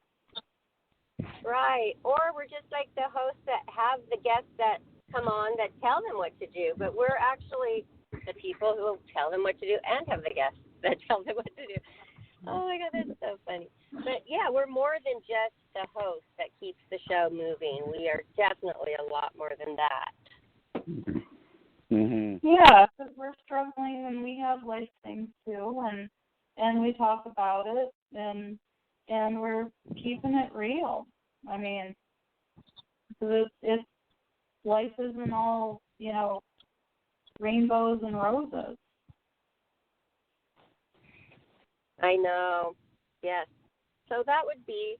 Right. Or we're just like the hosts that have the guests that come on that tell them what to do, but we're actually the people who tell them what to do and have the guests that tell them what to do. Oh my God, that's so funny. But yeah, we're more than just the host that keeps the show moving. We are definitely a lot more than that. Mm-hmm. Yeah, because we're struggling and we have life things too, and we talk about it, and we're keeping it real. I mean, it's life isn't all, rainbows and roses. I know. Yes. So that would be,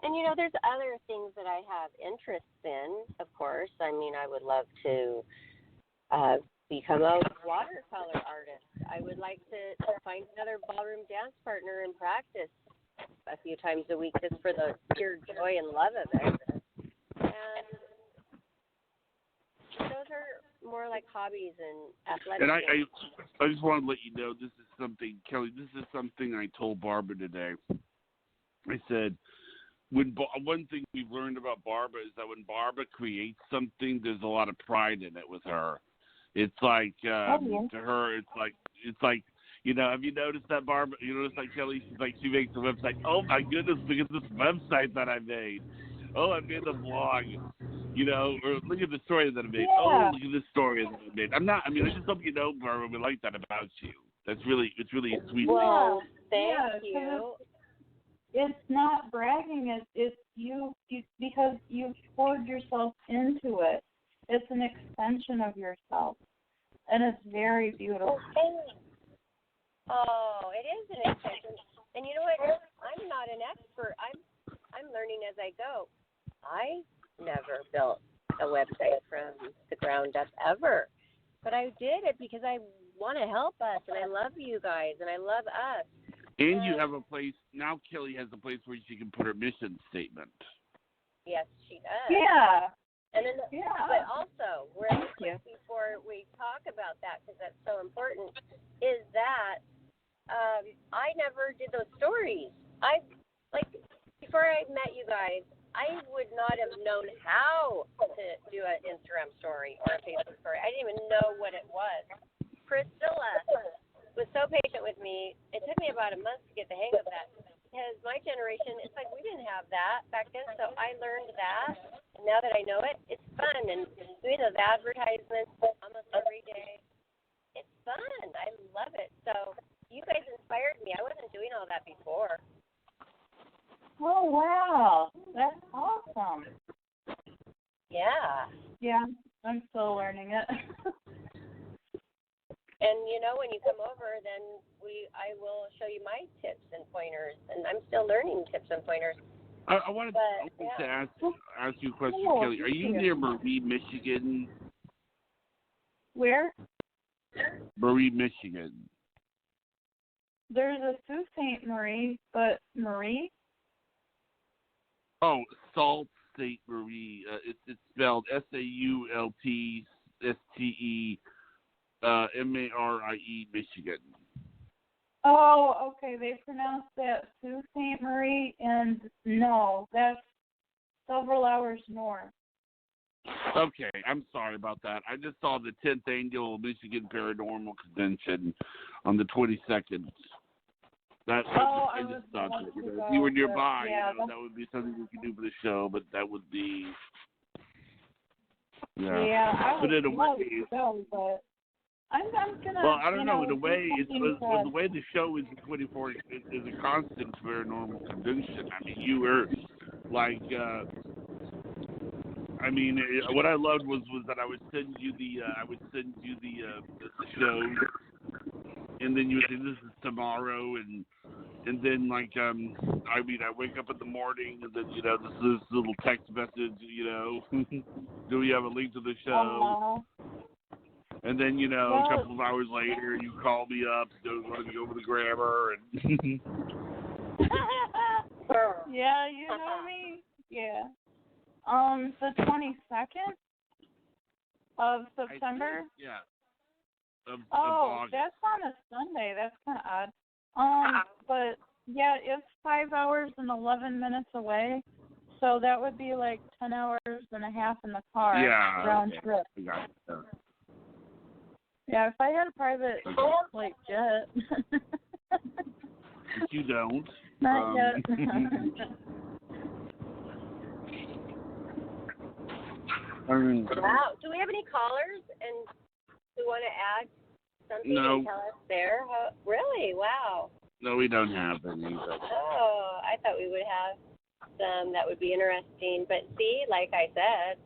and there's other things that I have interests in, of course. I mean, I would love to become a watercolor artist. I would like to find another ballroom dance partner and practice a few times a week just for the pure joy and love of it. And those are more like hobbies and athletics. And I just want to let you know, this is something, Kelly, this is something I told Barbara today. I said, one thing we've learned about Barbara is that when Barbara creates something, there's a lot of pride in it with her. It's like, to her, it's like, have you noticed that, Barbara? You notice like Kelly, she makes a website. Oh my goodness, look at this website that I made. Oh, I made a blog. Or look at the story that I made. Yeah. Oh, look at this story that I made. I just hope you know, Barbara, we like that about you. It's really a sweet Well, thing. thank you. It's not bragging. It's you because you've poured yourself into it. It's an extension of yourself, and it's very beautiful. Oh, it is an extension. And you know what? I'm not an expert. I'm learning as I go. I never built a website from the ground up ever, but I did it because I want to help us, and I love you guys, and I love us. And you have a place, now Kelly has a place where she can put her mission statement. Yes, she does. Yeah. And then, Yeah. but also, before we talk about that, because that's so important, is that I never did those stories. Before I met you guys, I would not have known how to do an Instagram story or a Facebook story. I didn't even know what it was. Priscilla was so patient with me. It took me about a month to get the hang of that. Because my generation, it's like we didn't have that back then, so I learned that. And now that I know it, it's fun. And doing those advertisements almost every day, it's fun. I love it. So you guys inspired me. I wasn't doing all that before. Oh, wow. That's awesome. Yeah. Yeah, I'm still learning it. And, when you come over, then I will show you my tips and pointers. And I'm still learning tips and pointers. I wanted to ask you a question, Kelly. Are you near Marie, Michigan? Where? Marie, Michigan. There's a Sault Ste. Marie, but Marie? Oh, Sault Ste. Marie. It's spelled SAULTSTE MARIE, Michigan. Oh, okay. They pronounce that Sault Ste. Marie, and no, that's several hours north. Okay, I'm sorry about that. I just saw the 10th annual Michigan Paranormal Convention on the 22nd. I just thought that, if you were nearby, that would be something we could do for the show, but that would be, I but in a way, but I'm gonna. Well, I don't know. In a way, the way the show is 24 is a constant paranormal convention. I mean, you were like, what I loved was that I would send you the shows, and then you would say this is tomorrow, and then I wake up in the morning, and then this little text message, do we have a link to the show? And then, a couple of hours later, you call me up, don't want to go over the grammar, and yeah, you know me. Yeah. The 22nd of September. Of August. That's on a Sunday. That's kind of odd. But yeah, it's 5 hours and 11 minutes away, so that would be like 10 hours and a half in the car round trip. Yeah, if I had a private jet. But you don't. Not yet. Wow. Do we have any callers and who want to add something No. to tell us there? Really? Wow. No, we don't have any. But Oh, I thought we would have some that would be interesting. But see, like I said,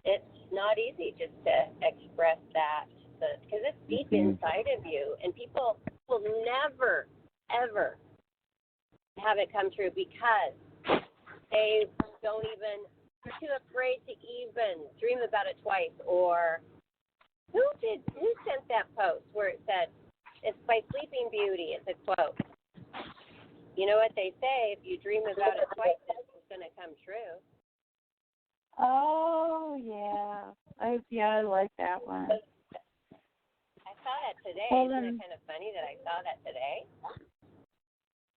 it's not easy just to express that because it's deep inside of you, and people will never, ever have it come true because they don't even, they're too afraid to even dream about it twice. Or who sent that post where it said, it's by Sleeping Beauty, it's a quote. You know what they say, if you dream about it twice, it's going to come true. Oh, yeah. I like that one. I saw that today. Well, Isn't then, it kind of funny that I saw that today?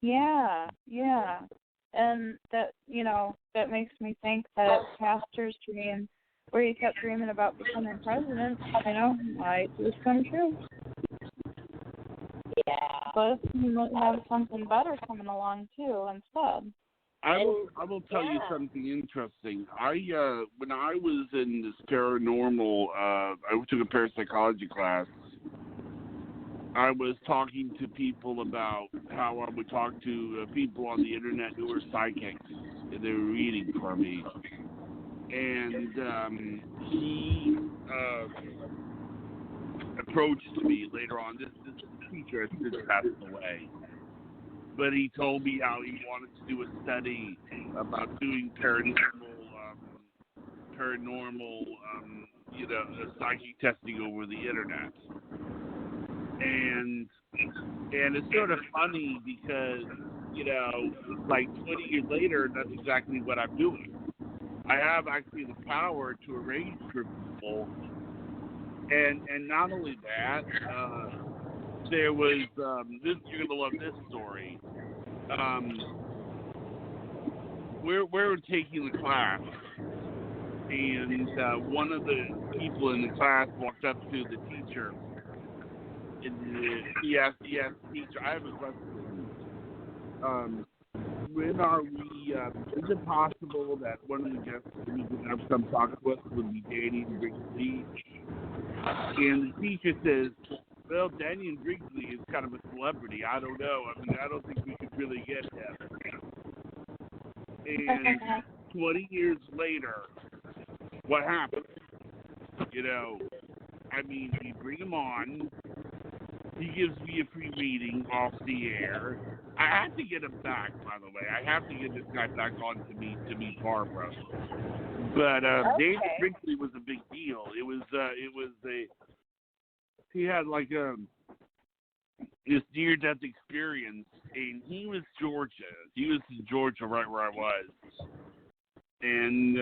yeah. And that, that makes me think that Pastor's dream, where he kept dreaming about becoming president, might just come true. Yeah. But he might have something better coming along, too, instead. I will tell you something interesting. When I was in this paranormal, I took a parapsychology class. I was talking to people about how I would talk to people on the internet who were psychics, and they were reading for me. And he approached me later on. This teacher has since passed away. But he told me how he wanted to do a study about doing psychic testing over the internet. And it's sort of funny because, like 20 years later, that's exactly what I'm doing. I have actually the power to arrange for people. And not only that, there was this. You're gonna love this story. We're taking the class, and one of the people in the class walked up to the teacher, and he asked the teacher, "I have a question. When are we? Is it possible that one of the guests we could have some talk with would be Danny and Wrigley?" And the teacher says, "Well, Danny and Wrigley is kind of a celebrity. I don't know. I don't think we could really get him." And 20 years later, what happened? We bring him on. He gives me a free reading off the air. I have to get him back, by the way. I have to get this guy back on to meet Barbara. But Danny Wrigley was a big deal. He had like this near-death experience, and he was Georgia. He was in Georgia, right where I was, and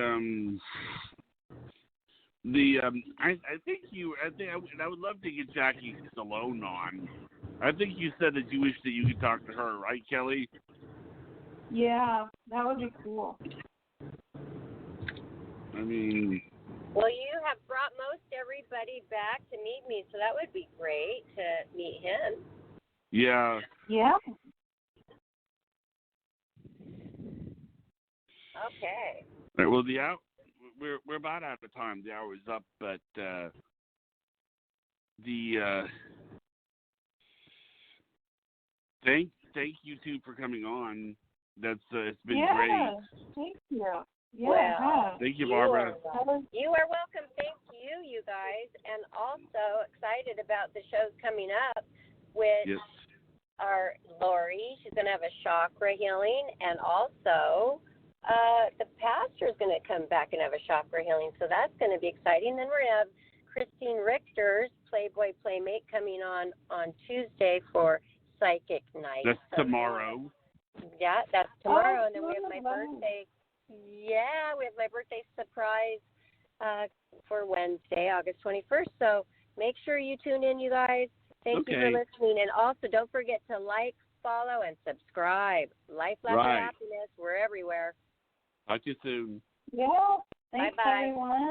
I would love to get Jackie Stallone on. I think you said that you wish that you could talk to her, right, Kelly? Yeah, that would be cool. Well, you have brought most everybody back to meet me, so that would be great to meet him. Yeah. Yeah. Okay. Right, well, we're about out of time. The hour is up, but thank you two for coming on. That's it's been great. Thank you. Yeah. Well, thank you, Barbara. You are welcome. Thank you guys, and also excited about the shows coming up with our Lori. She's going to have a chakra healing, and also the pastor is going to come back and have a chakra healing, so that's going to be exciting. Then we're going to have Christine Richter's Playboy Playmate coming on Tuesday for Psychic Night. That's tomorrow. Yeah, that's tomorrow, and then we have my birthday. Yeah, we have my birthday surprise for Wednesday, August 21st. So make sure you tune in, you guys. Thank you for listening. And also, don't forget to like, follow, and subscribe. Life, Love, and Happiness. We're everywhere. Talk to you soon. Yeah. Thanks, Bye-bye. everyone.